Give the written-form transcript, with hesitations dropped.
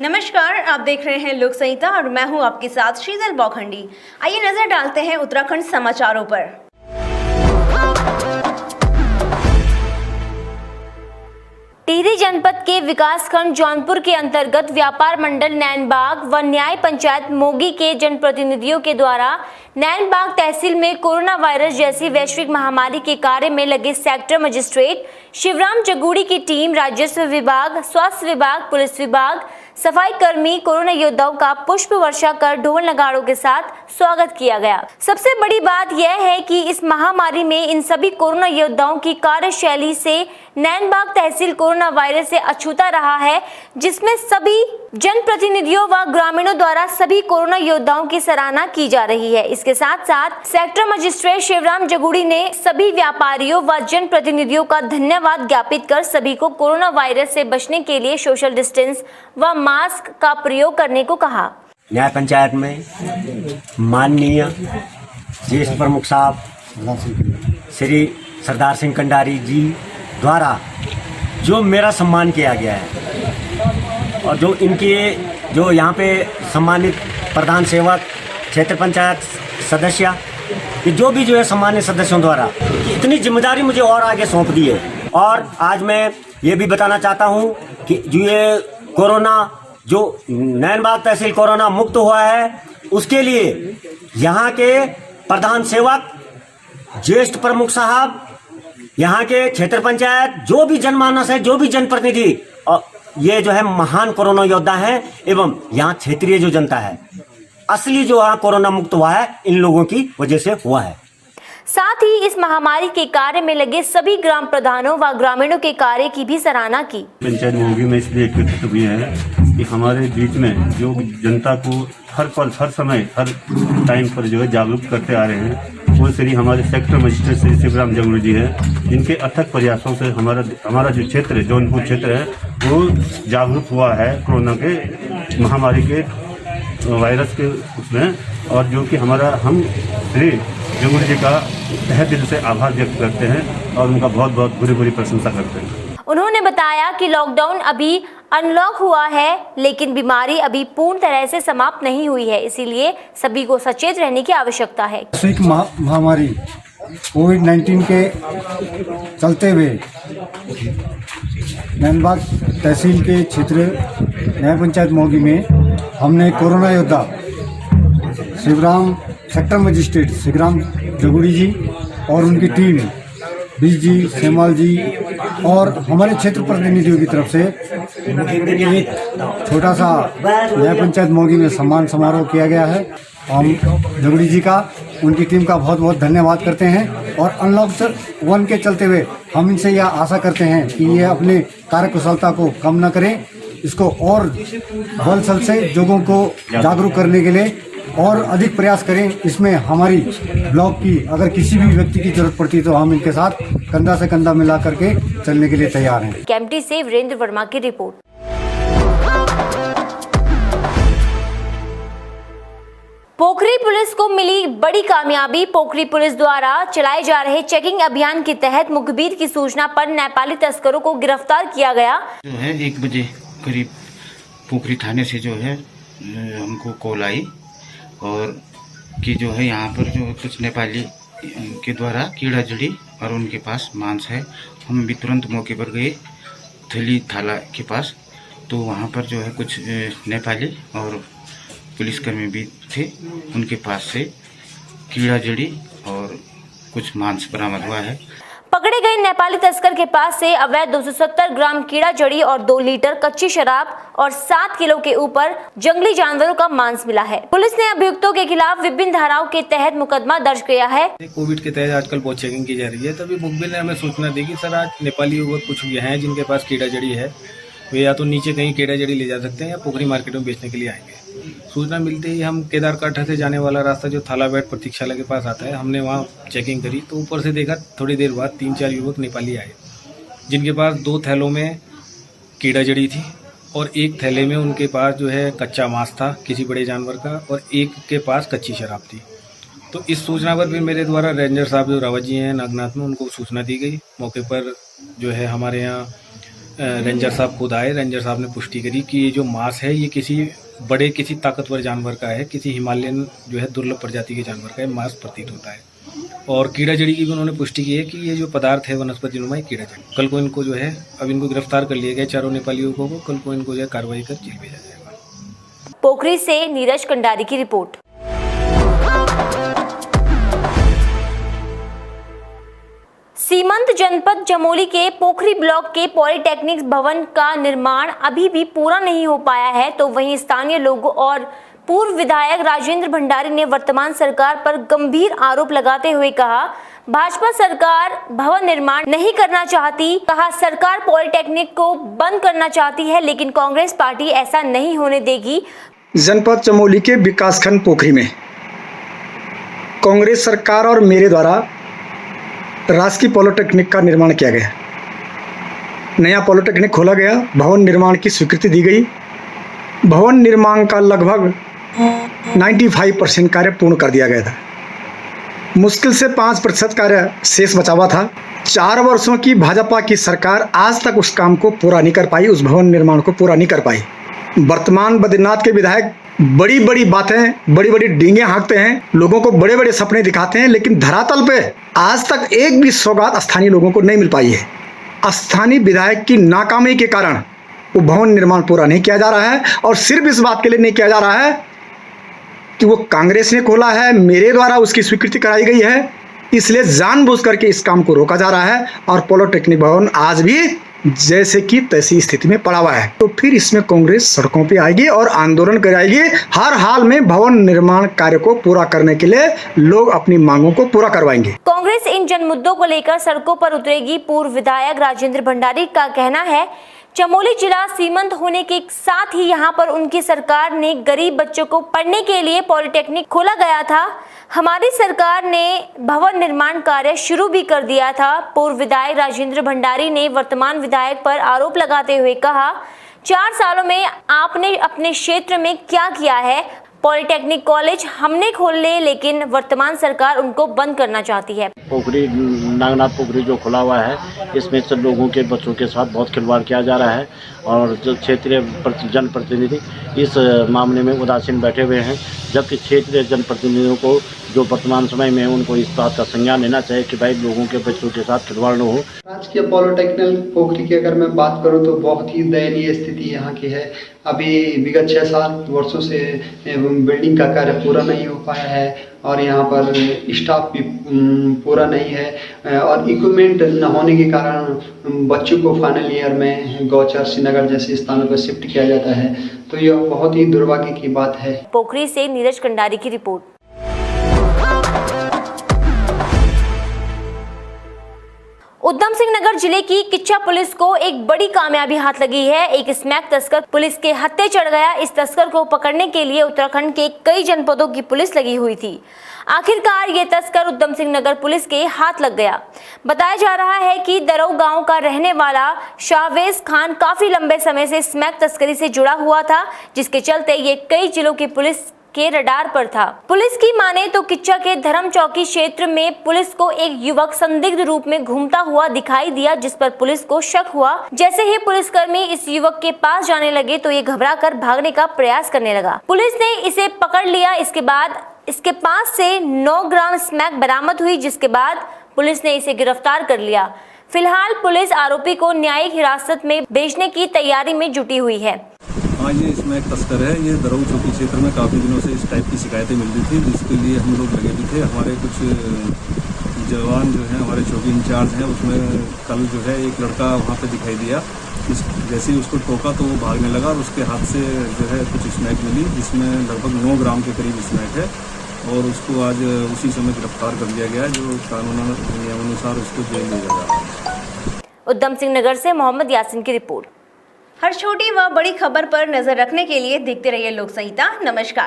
नमस्कार, आप देख रहे हैं लोक संहिता और मैं हूं आपके साथ शीतल बौखंडी। आइए नजर डालते हैं उत्तराखंड समाचारों पर। टिहरी जनपद के विकासखंड जौनपुर के अंतर्गत व्यापार मंडल नैनबाग व न्याय पंचायत मोगी के जनप्रतिनिधियों के द्वारा नैनबाग तहसील में कोरोना वायरस जैसी वैश्विक महामारी के कार्य में लगे सेक्टर मजिस्ट्रेट शिवराम जगूड़ी की टीम, राजस्व विभाग, स्वास्थ्य विभाग, पुलिस विभाग, सफाई कर्मी, कोरोना योद्धाओं का पुष्प वर्षा कर ढोल नगाड़ों के साथ स्वागत किया गया। सबसे बड़ी बात यह है कि इस महामारी में इन सभी कोरोना योद्धाओं की कार्यशैली से नैनबाग तहसील कोरोना वायरस से अछूता रहा है, जिसमें सभी जनप्रतिनिधियों व ग्रामीणों द्वारा सभी कोरोना योद्धाओं की सराहना की जा रही है। इसके साथ साथ सेक्टर मजिस्ट्रेट शिवराम जगूड़ी ने सभी व्यापारियों व जनप्रतिनिधियों का धन्यवाद ज्ञापित कर सभी को कोरोना वायरस से बचने के लिए सोशल डिस्टेंस व मास्क का प्रयोग करने को कहा। न्याय पंचायत में माननीय ज्येष्ठ प्रमुख साहब श्री सरदार सिंह कंडारी जी द्वारा जो मेरा सम्मान किया गया है और जो इनके जो यहाँ पे सम्मानित प्रधान सेवक, क्षेत्र पंचायत सदस्य, जो है सम्मानित सदस्यों द्वारा इतनी जिम्मेदारी मुझे और आगे सौंप दी है। और आज मैं ये भी बताना चाहता हूँ कि जो ये कोरोना जो नैनबाग तहसील कोरोना मुक्त हुआ है, उसके लिए यहाँ के प्रधान सेवक, ज्येष्ठ प्रमुख साहब, यहाँ के क्षेत्र पंचायत, जो भी जनमानस है, जो भी जनप्रतिनिधि, और ये जो है महान कोरोना योद्धा हैं एवं यहाँ क्षेत्रीय जो जनता है, असली जो यहाँ कोरोना मुक्त हुआ है इन लोगों की वजह से हुआ है। साथ ही इस महामारी के कार्य में लगे सभी ग्राम प्रधानों व ग्रामीणों के कार्य की भी सराहना की। पंचायत मोगी में इसलिए एकत्रित हुए हैं कि हमारे बीच में जो जनता को हर पल, हर समय, हर टाइम पर जो है जागरूक करते आ रहे हैं, वो श्री हमारे सेक्टर मजिस्ट्रेट श्री शिवराम जगूड़ी जी हैं। इनके अथक प्रयासों से हमारा जो क्षेत्र है, जौनपुर क्षेत्र है, वो जागरूक हुआ है कोरोना के महामारी के वायरस के उसमें, और जो कि हम श्री जगूड़ी जी का तहे दिल से आभार व्यक्त करते हैं और उनका बहुत बहुत बुरी प्रशंसा करते हैं। उन्होंने बताया कि लॉकडाउन अभी अनलॉक हुआ है, लेकिन बीमारी अभी पूर्ण तरह से समाप्त नहीं हुई है, इसीलिए सभी को सचेत रहने की आवश्यकता है। वैश्विक महामारी कोविड-19 के चलते हुए नैनबाग तहसील के क्षेत्र न्याय पंचायत मोगी में हमने कोरोना योद्धा शिवराम सेक्टर मजिस्ट्रेट शिवराम जगूड़ी जी और उनकी टीम, बीज जी, सेमाल जी और हमारे क्षेत्र प्रतिनिधियों की तरफ से एक छोटा सा न्याय पंचायत मोगी में सम्मान समारोह किया गया है। हम जगूड़ी जी का, उनकी टीम का बहुत बहुत धन्यवाद करते हैं और अनलॉक 1 के चलते हुए हम इनसे यह आशा करते हैं कि ये अपने कार्यकुशलता को कम न करें, इसको और बल से लोगों को जागरूक करने के लिए और अधिक प्रयास करें। इसमें हमारी ब्लॉक की अगर किसी भी व्यक्ति की जरूरत पड़ती है तो हम इनके साथ कंधा से कंधा मिला करके चलने के लिए तैयार हैं। केम्प्टी से वीरेंद्र वर्मा की रिपोर्ट। पोखरी पुलिस को मिली बड़ी कामयाबी। पोखरी पुलिस द्वारा चलाए जा रहे चेकिंग अभियान के तहत मुखबिर की सूचना पर नेपाली तस्करों को गिरफ्तार किया गया। जो है 1 बजे करीब पोखरी थाने से जो है हमको कॉल आई और कि जो है यहाँ पर जो कुछ नेपाली के द्वारा कीड़ा जड़ी और उनके पास मांस है। हम भी तुरंत मौके पर गए थली थाला के पास, तो वहाँ पर जो है कुछ नेपाली और पुलिसकर्मी भी थे, उनके पास से कीड़ा जड़ी और कुछ मांस बरामद हुआ है। पकड़े गए नेपाली तस्कर के पास से अवैध 270 ग्राम कीड़ा जड़ी और 2 लीटर कच्ची शराब और 7 किलो के ऊपर जंगली जानवरों का मांस मिला है। पुलिस ने अभियुक्तों के खिलाफ विभिन्न धाराओं के तहत मुकदमा दर्ज किया है। कोविड के तहत आजकल बहुत चेकिंग की जा रही है, तभी मुखबिर ने हमें सूचना दी कि सर आज नेपाली युवक कुछ हैं जिनके पास कीड़ा जड़ी है, वे या तो नीचे कहीं कीड़ा जड़ी ले जा सकते हैं या पोखरी मार्केट में बेचने के लिए आएंगे। सूचना मिलते ही हम केदारकाठा से जाने वाला रास्ता जो थालाबेट प्रतीक्षालय के पास आता है, हमने वहाँ चेकिंग करी तो ऊपर से देखा थोड़ी देर बाद 3-4 युवक नेपाली आए, जिनके पास 2 थैलों में कीड़ा जड़ी थी और एक थैले में उनके पास जो है कच्चा मांस था किसी बड़े जानवर का और एक के पास कच्ची शराब थी। तो इस सूचना पर फिर मेरे द्वारा रेंजर साहब जो रावत जी हैं नागनाथ में, उनको सूचना दी गई। मौके पर जो है हमारे यहाँ रेंजर साहब खुद आए। रेंजर साहब ने पुष्टि करी कि ये जो मांस है ये किसी ताकतवर जानवर का है, किसी हिमालयन जो है दुर्लभ प्रजाति के जानवर का है मांस प्रतीत होता है। और कीड़ा जड़ी की भी उन्होंने पुष्टि की है कि ये जो पदार्थ है वनस्पति नुमा कीड़ा जड़ी। कल को इनको जो है अब इनको गिरफ्तार कर लिया गया, चारों नेपाली युवकों को। कल को इनको जो है कार्रवाई कर जेल भेजा जाएगा। पोखरी से नीरज कंडारी की रिपोर्ट। सीमंत जनपद चमोली के पोखरी ब्लॉक के पॉलिटेक्निक भवन का निर्माण अभी भी पूरा नहीं हो पाया है, तो वहीं स्थानीय लोगों और पूर्व विधायक राजेंद्र भंडारी ने वर्तमान सरकार पर गंभीर आरोप लगाते हुए कहा, भाजपा सरकार भवन निर्माण नहीं करना चाहती। कहा, सरकार पॉलिटेक्निक को बंद करना चाहती है, लेकिन कांग्रेस पार्टी ऐसा नहीं होने देगी। जनपद चमोली के विकासखंड पोखरी में कांग्रेस सरकार और मेरे द्वारा राजकीय पॉलिटेक्निक का निर्माण किया गया। नया पॉलिटेक्निक खोला गया, भवन निर्माण की स्वीकृति दी गई। भवन निर्माण का लगभग 95% कार्य पूर्ण कर दिया गया था। मुश्किल से 5% कार्य शेष बचा हुआ था। 4 वर्षों की भाजपा की सरकार आज तक उस काम को पूरा नहीं कर पाई, उस भवन निर्माण को पूरा नहीं कर पाई। वर्तमान बद्रीनाथ के विधायक बड़ी बड़ी बातें, बड़ी बड़ी डींगे हाँकते हैं, लोगों को बड़े बड़े सपने दिखाते हैं, लेकिन धरातल पे आज तक एक भी सौगात स्थानीय लोगों को नहीं मिल पाई है। स्थानीय विधायक की नाकामी के कारण वो भवन निर्माण पूरा नहीं किया जा रहा है, और सिर्फ इस बात के लिए नहीं किया जा रहा है कि वो कांग्रेस ने खोला है, मेरे द्वारा उसकी स्वीकृति कराई गई है, इसलिए जानबूझ करके इस काम को रोका जा रहा है। और पॉलिटेक्निक भवन आज भी जैसे कि तैसी स्थिति में पड़ा हुआ है। तो फिर इसमें कांग्रेस सड़कों पे आएगी और आंदोलन कराएगी। हर हाल में भवन निर्माण कार्य को पूरा करने के लिए लोग अपनी मांगों को पूरा करवाएंगे। कांग्रेस इन जन मुद्दों को लेकर सड़कों पर उतरेगी। पूर्व विधायक राजेंद्र भंडारी का कहना है, चमोली जिला सीमंत होने के साथ ही यहाँ पर उनकी सरकार ने गरीब बच्चों को पढ़ने के लिए पॉलिटेक्निक खोला गया था। हमारी सरकार ने भवन निर्माण कार्य शुरू भी कर दिया था। पूर्व विधायक राजेंद्र भंडारी ने वर्तमान विधायक पर आरोप लगाते हुए कहा, 4 सालों में आपने अपने क्षेत्र में क्या किया है? पॉलिटेक्निक कॉलेज हमने खोल ले, लेकिन वर्तमान सरकार उनको बंद करना चाहती है। पोखरी नागनाथ पोखरी जो खुला हुआ है, इसमें से लोगों के बच्चों के साथ बहुत खिलवाड़ किया जा रहा है, और जो क्षेत्रीय जनप्रतिनिधि इस मामले में उदासीन बैठे हुए हैं, जबकि क्षेत्रीय जनप्रतिनिधियों को जो वर्तमान समय में उनको इस बात का संज्ञान लेना चाहिए कि भाई लोगों के बच्चों के साथ खिलवाड़ न हो। राजकीय पॉलिटेक्निक पोखरी की अगर मैं बात करूं तो बहुत ही दयनीय स्थिति यहाँ की है। अभी विगत 6-7 वर्षों से बिल्डिंग का कार्य पूरा नहीं हो पाया है, और यहाँ पर स्टाफ भी पूरा नहीं है, और इक्विपमेंट न होने के कारण बच्चों को फाइनल ईयर में गौचर, श्रीनगर जैसे स्थानों पर शिफ्ट किया जाता है। तो यह बहुत ही दुर्भाग्य की बात है। पोखरी से नीरज कंडारी की रिपोर्ट। उधम सिंह नगर जिले की किच्चा पुलिस को एक बड़ी कामयाबी हाथ लगी है। एक स्मैक तस्कर पुलिस के हत्थे चढ़ गया। इस तस्कर को पकड़ने के लिए उत्तराखंड के कई जनपदों की पुलिस लगी हुई थी। आखिरकार ये तस्कर उधम सिंह नगर पुलिस के हाथ लग गया। बताया जा रहा है कि दरऊ गांव का रहने वाला शाहवेज खान काफी लंबे समय से स्मैक तस्करी से जुड़ा हुआ था, जिसके चलते ये कई जिलों की पुलिस के रडार पर था। पुलिस की माने तो किच्चा के धर्म चौकी क्षेत्र में पुलिस को एक युवक संदिग्ध रूप में घूमता हुआ दिखाई दिया, जिस पर पुलिस को शक हुआ। जैसे ही पुलिसकर्मी इस युवक के पास जाने लगे तो ये घबराकर भागने का प्रयास करने लगा। पुलिस ने इसे पकड़ लिया। इसके बाद इसके पास से 9 ग्राम स्मैक बरामद हुई, जिसके बाद पुलिस ने इसे गिरफ्तार कर लिया। फिलहाल पुलिस आरोपी को न्यायिक हिरासत में भेजने की तैयारी में जुटी हुई है। हाँ, ये इसमें एक तस्कर है। ये दरऊ चौकी क्षेत्र में काफ़ी दिनों से इस टाइप की शिकायतें मिल रही थी, जिसके लिए हम लोग लगे भी थे। हमारे कुछ जवान जो हैं, हमारे चौकी इंचार्ज हैं, उसमें कल जो है एक लड़का वहाँ पे दिखाई दिया। जैसे ही उसको टोका तो वो भागने लगा, और उसके हाथ से जो है कुछ स्मैक मिली, जिसमें लगभग 9 ग्राम के करीब स्मैक है, और उसको आज उसी समय गिरफ्तार कर लिया गया है, जो कानून नियमानुसार उसको जेल भेजा जा रहा है। उधम सिंह नगर से मोहम्मद यासिन की रिपोर्ट। हर छोटी व बड़ी खबर पर नजर रखने के लिए देखते रहिए लोक संहिता। नमस्कार।